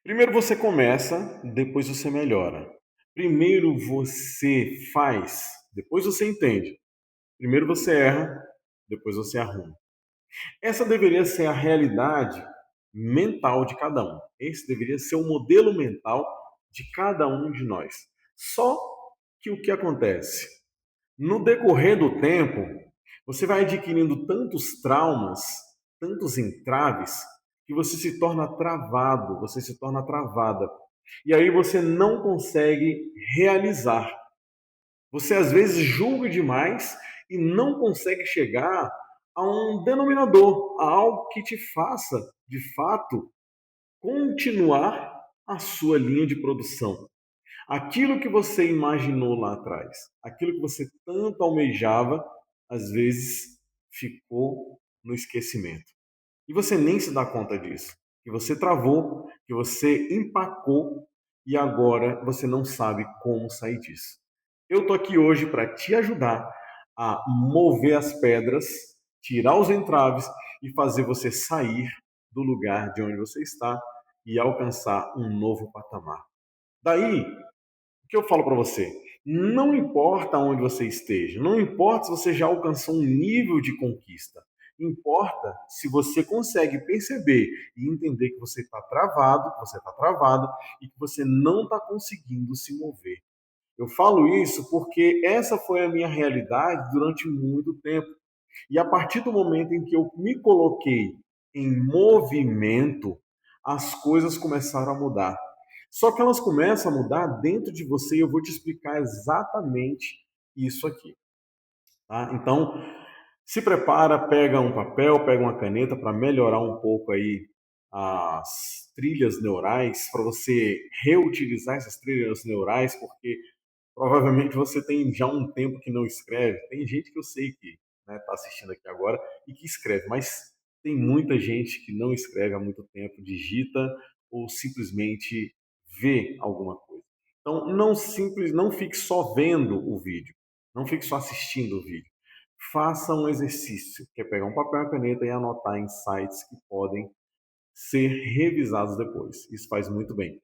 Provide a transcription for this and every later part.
Primeiro você começa, depois você melhora. Primeiro você faz, depois você entende. Primeiro você erra, depois você arruma. Essa deveria ser a realidade mental de cada um. Esse deveria ser o modelo mental de cada um de nós. Só que o que acontece? No decorrer do tempo, você vai adquirindo tantos traumas, tantos entraves, que você se torna travado, você se torna travada. E aí você não consegue realizar. Você às vezes julga demais e não consegue chegar a um denominador, a algo que te faça, de fato, continuar a sua linha de produção. Aquilo que você imaginou lá atrás, aquilo que você tanto almejava, às vezes ficou no esquecimento. E você nem se dá conta disso. Que você travou, que você empacou e agora você não sabe como sair disso. Eu tô aqui hoje para te ajudar a mover as pedras, tirar os entraves e fazer você sair do lugar de onde você está e alcançar um novo patamar. Daí, o que eu falo para você? Não importa onde você esteja, não importa se você já alcançou um nível de conquista, importa se você consegue perceber e entender que você está travado, que você está travado e que você não está conseguindo se mover. Eu falo isso porque essa foi a minha realidade durante muito tempo. E a partir do momento em que eu me coloquei em movimento, as coisas começaram a mudar. Só que elas começam a mudar dentro de você e eu vou te explicar exatamente isso aqui. Tá? Então, se prepara, pega um papel, pega uma caneta para melhorar um pouco aí as trilhas neurais, para você reutilizar essas trilhas neurais, porque provavelmente você tem já um tempo que não escreve. Tem gente que eu sei que está assistindo aqui agora e que escreve, mas tem muita gente que não escreve há muito tempo, digita ou simplesmente vê alguma coisa. Então, não fique só vendo o vídeo, não fique só assistindo o vídeo. Faça um exercício, que é pegar um papel e uma caneta e anotar insights que podem ser revisados depois. Isso faz muito bem.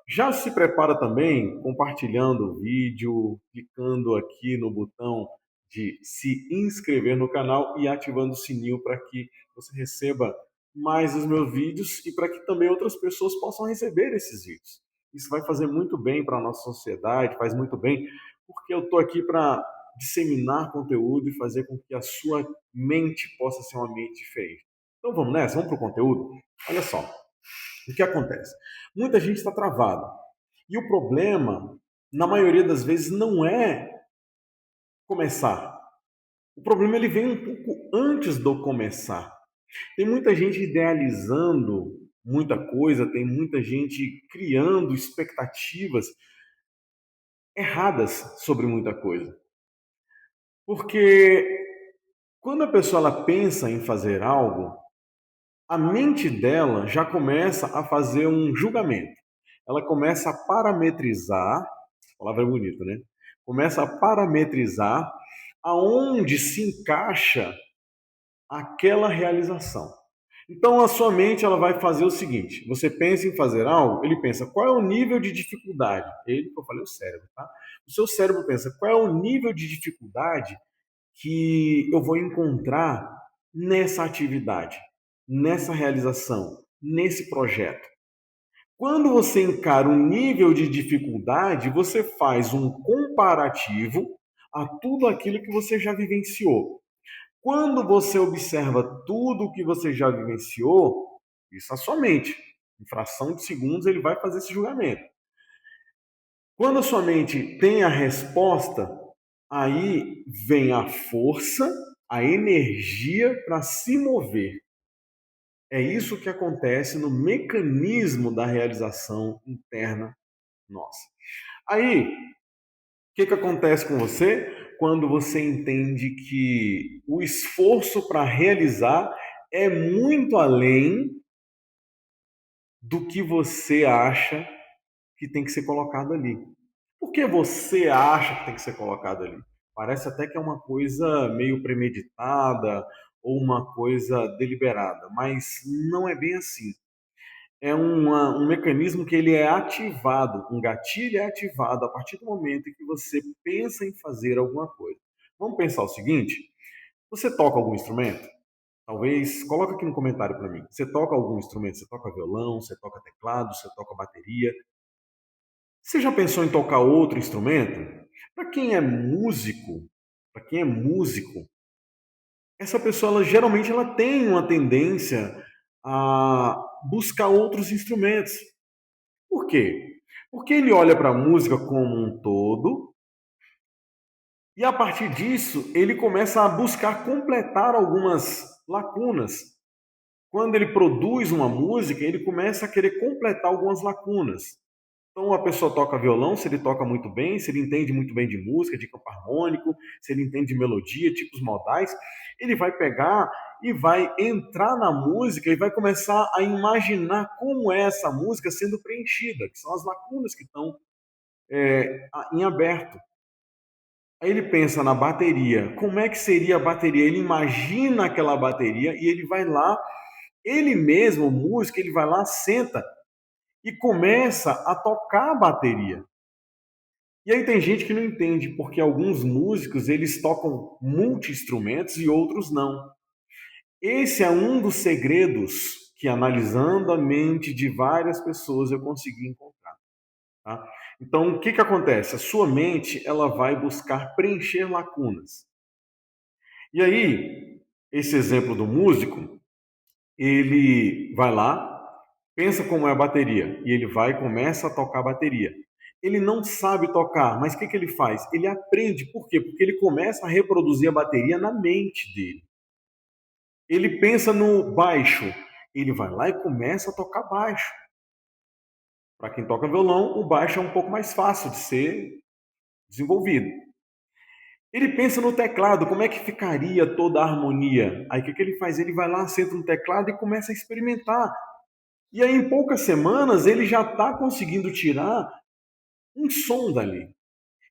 Já se prepara também compartilhando o vídeo, clicando aqui no botão de se inscrever no canal e ativando o sininho para que você receba mais os meus vídeos e para que também outras pessoas possam receber esses vídeos. Isso vai fazer muito bem para a nossa sociedade, faz muito bem, porque eu estou aqui para disseminar conteúdo e fazer com que a sua mente possa ser uma mente diferente. Então vamos nessa, vamos para o conteúdo? Olha só. O que acontece? Muita gente está travada. E o problema, na maioria das vezes, não é começar. O problema ele vem um pouco antes do começar. Tem muita gente idealizando muita coisa, tem muita gente criando expectativas erradas sobre muita coisa. Porque quando a pessoa ela pensa em fazer algo, a mente dela já começa a fazer um julgamento. Ela começa a parametrizar, a palavra é bonita, né? Começa a parametrizar aonde se encaixa aquela realização. Então a sua mente ela vai fazer o seguinte: você pensa em fazer algo, ele pensa qual é o nível de dificuldade. Ele, que eu falei, o cérebro, tá? O seu cérebro pensa qual é o nível de dificuldade que eu vou encontrar nessa atividade, nessa realização, nesse projeto. Quando você encara um nível de dificuldade, você faz um comparativo a tudo aquilo que você já vivenciou. Quando você observa tudo o que você já vivenciou, isso é a sua mente. Em fração de segundos ele vai fazer esse julgamento. Quando a sua mente tem a resposta, aí vem a força, a energia para se mover. É isso que acontece no mecanismo da realização interna nossa. Aí, o que acontece com você quando você entende que o esforço para realizar é muito além do que você acha que tem que ser colocado ali? Por que você acha que tem que ser colocado ali? Parece até que é uma coisa meio premeditada ou uma coisa deliberada, mas não é bem assim. É um mecanismo que ele é ativado, um gatilho é ativado a partir do momento em que você pensa em fazer alguma coisa. Vamos pensar o seguinte: você toca algum instrumento? Talvez, coloca aqui no comentário para mim. Você toca algum instrumento? Você toca violão, você toca teclado, você toca bateria? Você já pensou em tocar outro instrumento? Para quem é músico, para quem é músico, essa pessoa geralmente ela tem uma tendência a buscar outros instrumentos. Por quê? Porque ele olha para a música como um todo e a partir disso ele começa a buscar completar algumas lacunas. Quando ele produz uma música, ele começa a querer completar algumas lacunas. Então, a pessoa toca violão, se ele toca muito bem, se ele entende muito bem de música, de campo harmônico, se ele entende de melodia, tipos modais, ele vai pegar e vai entrar na música e vai começar a imaginar como é essa música sendo preenchida, que são as lacunas que estão em aberto. Aí ele pensa na bateria, como é que seria a bateria? Ele imagina aquela bateria e ele vai lá, ele mesmo, o músico, ele vai lá, senta e começa a tocar a bateria. E aí tem gente que não entende, porque alguns músicos eles tocam multi-instrumentos e outros não. Esse é um dos segredos que, analisando a mente de várias pessoas, eu consegui encontrar. Tá? Então, o que, que acontece? A sua mente ela vai buscar preencher lacunas. E aí, esse exemplo do músico, ele vai lá, pensa como é a bateria, e ele vai e começa a tocar a bateria. Ele não sabe tocar, mas o que, que ele faz? Ele aprende. Por quê? Porque ele começa a reproduzir a bateria na mente dele. Ele pensa no baixo, ele vai lá e começa a tocar baixo. Para quem toca violão, o baixo é um pouco mais fácil de ser desenvolvido. Ele pensa no teclado, como é que ficaria toda a harmonia? Aí o que, que ele faz? Ele vai lá, senta no teclado e começa a experimentar. E aí, em poucas semanas, ele já está conseguindo tirar um som dali.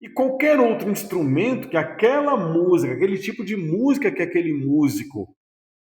E qualquer outro instrumento que aquela música, aquele tipo de música que aquele músico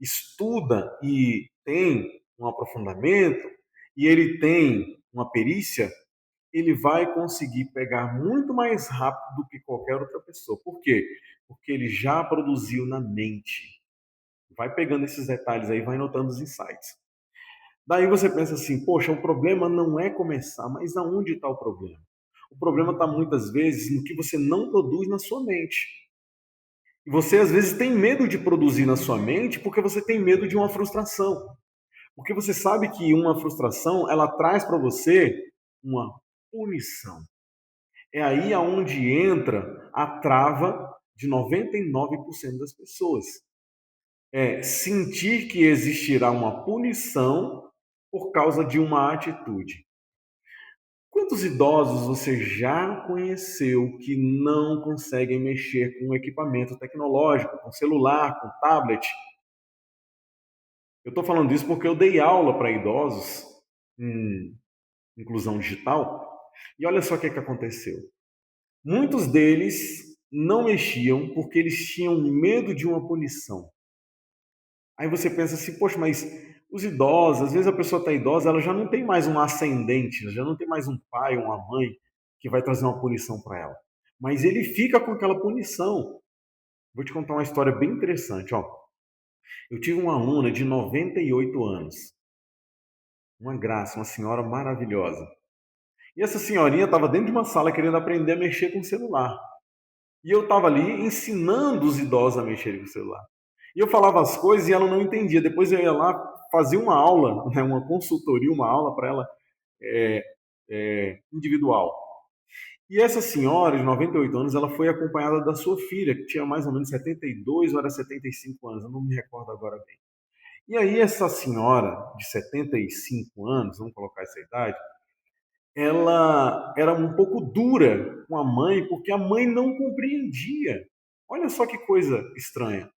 estuda e tem um aprofundamento, e ele tem uma perícia, ele vai conseguir pegar muito mais rápido do que qualquer outra pessoa. Por quê? Porque ele já produziu na mente. Vai pegando esses detalhes aí, vai notando os insights. Daí você pensa assim, poxa, o problema não é começar, mas aonde está o problema? O problema está muitas vezes no que você não produz na sua mente. E você às vezes tem medo de produzir na sua mente porque você tem medo de uma frustração. Porque você sabe que uma frustração, ela traz para você uma punição. É aí aonde entra a trava de 99% das pessoas. É sentir que existirá uma punição por causa de uma atitude. Quantos idosos você já conheceu que não conseguem mexer com equipamento tecnológico, com celular, com tablet? Eu estou falando isso porque eu dei aula para idosos em inclusão digital e olha só o que, que aconteceu. Muitos deles não mexiam porque eles tinham medo de uma punição. Aí você pensa assim, poxa, mas os idosos, às vezes a pessoa está idosa, ela já não tem mais um ascendente, já não tem mais um pai ou uma mãe que vai trazer uma punição para ela. Mas ele fica com aquela punição. Vou te contar uma história bem interessante. Ó. Eu tive uma aluna de 98 anos, uma graça, uma senhora maravilhosa. E essa senhorinha estava dentro de uma sala querendo aprender a mexer com o celular. E eu estava ali ensinando os idosos a mexerem com o celular. E eu falava as coisas e ela não entendia. Depois eu ia lá fazer uma aula, né, uma consultoria, uma aula para ela individual. E essa senhora, de 98 anos, ela foi acompanhada da sua filha, que tinha mais ou menos 72 ou era 75 anos, eu não me recordo agora bem. E aí essa senhora de 75 anos, vamos colocar essa idade, ela era um pouco dura com a mãe, porque a mãe não compreendia. Olha só que coisa estranha.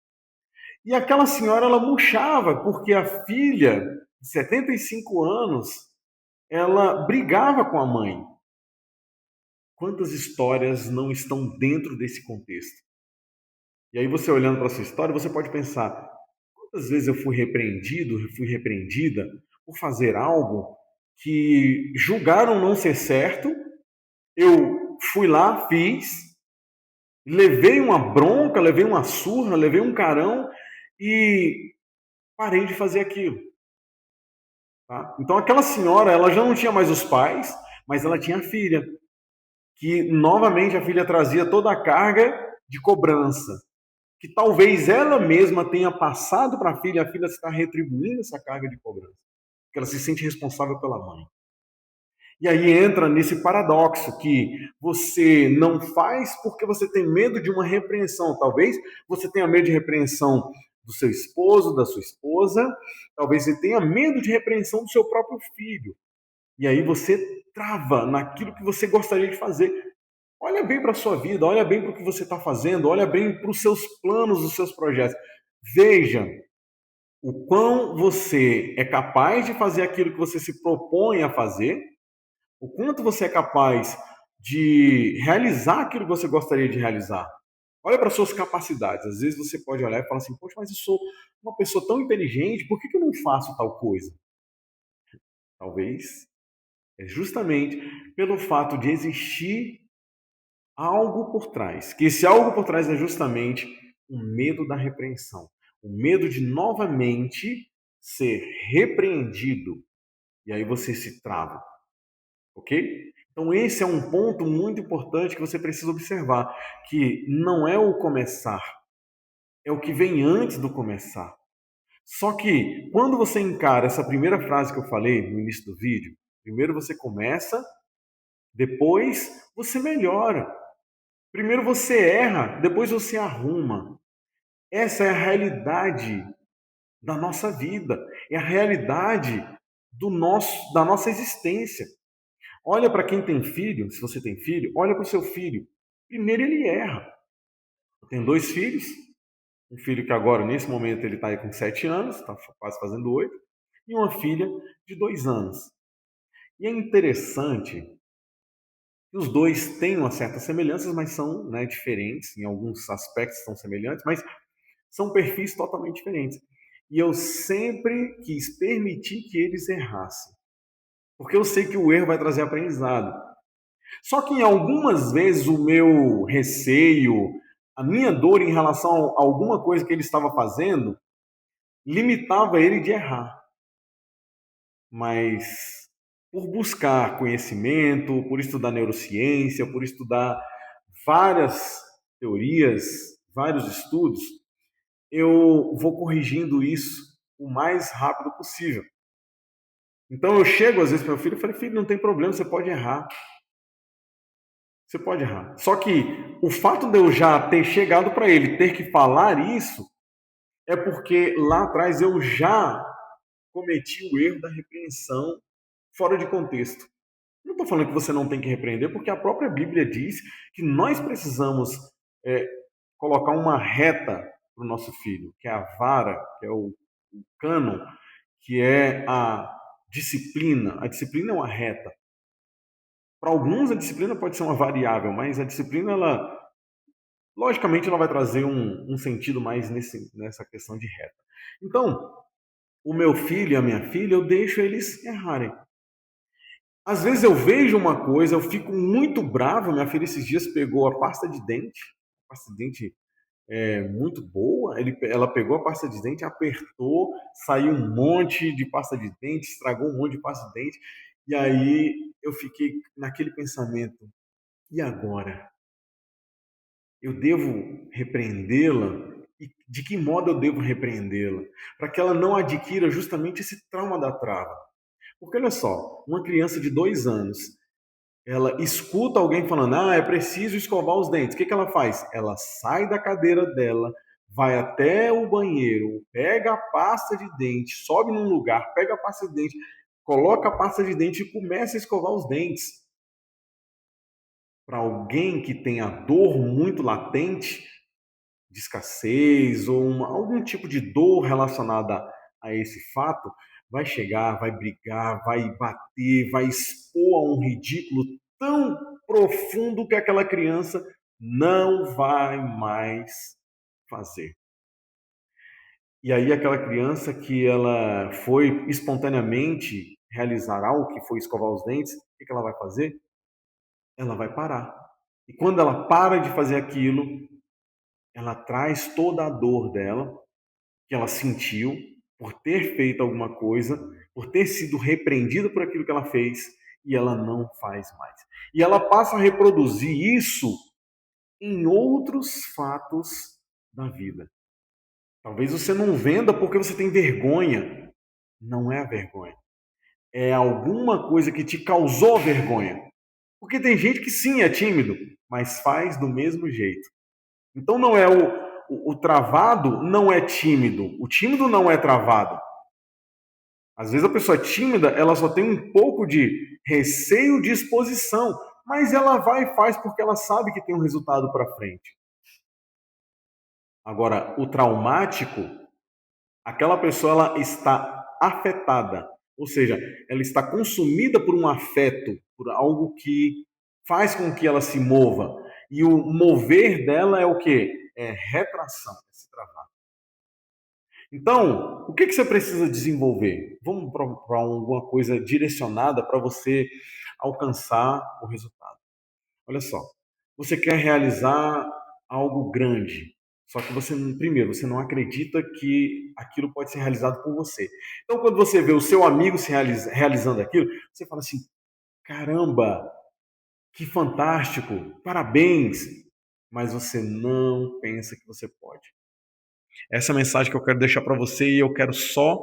E aquela senhora, ela murchava, porque a filha, de 75 anos, ela brigava com a mãe. Quantas histórias não estão dentro desse contexto? E aí você olhando para a sua história, você pode pensar, quantas vezes eu fui repreendido, fui repreendida por fazer algo que julgaram não ser certo, eu fui lá, fiz, levei uma bronca, levei uma surra, levei um carão e parei de fazer aquilo. Tá? Então aquela senhora, ela já não tinha mais os pais, mas ela tinha a filha, que novamente a filha trazia toda a carga de cobrança, que talvez ela mesma tenha passado para a filha está retribuindo essa carga de cobrança, porque ela se sente responsável pela mãe. E aí entra nesse paradoxo que você não faz porque você tem medo de uma repreensão. Talvez você tenha medo de repreensão do seu esposo, da sua esposa, talvez você tenha medo de repreensão do seu próprio filho. E aí você trava naquilo que você gostaria de fazer. Olha bem para a sua vida, olha bem para o que você está fazendo, olha bem para os seus planos, os seus projetos. Veja o quão você é capaz de fazer aquilo que você se propõe a fazer, o quanto você é capaz de realizar aquilo que você gostaria de realizar. Olha para as suas capacidades. Às vezes você pode olhar e falar assim, poxa, mas eu sou uma pessoa tão inteligente, por que eu não faço tal coisa? Talvez é justamente pelo fato de existir algo por trás. Que esse algo por trás é justamente o medo da repreensão. O medo de novamente ser repreendido. E aí você se trava. Ok? Então esse é um ponto muito importante que você precisa observar. Que não é o começar. É o que vem antes do começar. Só que quando você encara essa primeira frase que eu falei no início do vídeo, primeiro você começa, depois você melhora. Primeiro você erra, depois você arruma. Essa é a realidade da nossa vida, é a realidade da nossa existência. Olha para quem tem filho, se você tem filho, olha para o seu filho. Primeiro ele erra. Eu tenho 2 filhos, um filho que agora, nesse momento, ele está aí com 7 anos, está quase fazendo 8, e uma filha de 2 anos. E é interessante que os dois têm uma certa semelhança, mas são, né, diferentes, em alguns aspectos são semelhantes, mas são perfis totalmente diferentes. E eu sempre quis permitir que eles errassem, porque eu sei que o erro vai trazer aprendizado. Só que em algumas vezes o meu receio, a minha dor em relação a alguma coisa que ele estava fazendo, limitava ele de errar. Mas por buscar conhecimento, por estudar neurociência, por estudar várias teorias, vários estudos, eu vou corrigindo isso o mais rápido possível. Então eu chego às vezes para meu filho e falo, filho, não tem problema, você pode errar. Você pode errar. Só que o fato de eu já ter chegado para ele, ter que falar isso, é porque lá atrás eu já cometi o erro da repreensão fora de contexto. Não estou falando que você não tem que repreender, porque a própria Bíblia diz que nós precisamos é, colocar uma reta para o nosso filho, que é a vara, que é o cânon, que é a disciplina. A disciplina é uma reta. Para alguns, a disciplina pode ser uma variável, mas a disciplina, ela, logicamente, ela vai trazer um sentido mais nessa questão de reta. Então, o meu filho e a minha filha, eu deixo eles errarem. Às vezes eu vejo uma coisa, eu fico muito bravo. Minha filha esses dias pegou a pasta de dente é muito boa. Ela pegou a pasta de dente, apertou, saiu um monte de pasta de dente, estragou um monte de pasta de dente. E aí eu fiquei naquele pensamento: e agora? Eu devo repreendê-la? E de que modo eu devo repreendê-la? Para que ela não adquira justamente esse trauma da trava. Porque olha só, uma criança de 2 anos, ela escuta alguém falando, é preciso escovar os dentes. O que ela faz? Ela sai da cadeira dela, vai até o banheiro, pega a pasta de dente, sobe num lugar, pega a pasta de dente, coloca a pasta de dente e começa a escovar os dentes. Para alguém que tem a dor muito latente, de escassez ou algum tipo de dor relacionada a esse fato, vai chegar, vai brigar, vai bater, vai expor a um ridículo tão profundo que aquela criança não vai mais fazer. E aí aquela criança que ela foi espontaneamente realizar algo, que foi escovar os dentes, o que ela vai fazer? Ela vai parar. E quando ela para de fazer aquilo, ela traz toda a dor dela, que ela sentiu por ter feito alguma coisa, por ter sido repreendida por aquilo que ela fez, e ela não faz mais. E ela passa a reproduzir isso em outros fatos da vida. Talvez você não venda porque você tem vergonha. Não é a vergonha. É alguma coisa que te causou vergonha. Porque tem gente que sim é tímido, mas faz do mesmo jeito. Então não é o travado não é tímido. O tímido não é travado. Às vezes a pessoa tímida, ela só tem um pouco de receio de exposição, mas ela vai e faz porque ela sabe que tem um resultado para frente. Agora, o traumático, aquela pessoa ela está afetada, ou seja, ela está consumida por um afeto, por algo que faz com que ela se mova. E o mover dela é o quê? É retração, é se travar. Então, o que você precisa desenvolver? Vamos para alguma coisa direcionada para você alcançar o resultado. Olha só, você quer realizar algo grande, só que você, primeiro, você não acredita que aquilo pode ser realizado por você. Então, quando você vê o seu amigo se realizando aquilo, você fala assim: caramba, que fantástico, parabéns! Mas você não pensa que você pode. Essa é a mensagem que eu quero deixar para você e eu quero só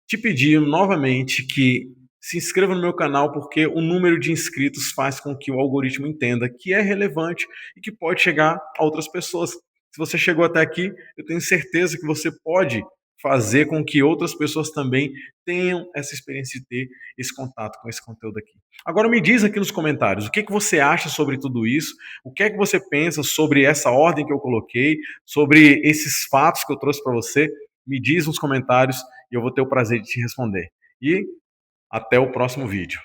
te pedir novamente que se inscreva no meu canal, porque o número de inscritos faz com que o algoritmo entenda que é relevante e que pode chegar a outras pessoas. Se você chegou até aqui, eu tenho certeza que você pode fazer com que outras pessoas também tenham essa experiência de ter esse contato com esse conteúdo aqui. Agora me diz aqui nos comentários, o que que você acha sobre tudo isso? O que é que você pensa sobre essa ordem que eu coloquei, sobre esses fatos que eu trouxe para você? Me diz nos comentários e eu vou ter o prazer de te responder. E até o próximo vídeo.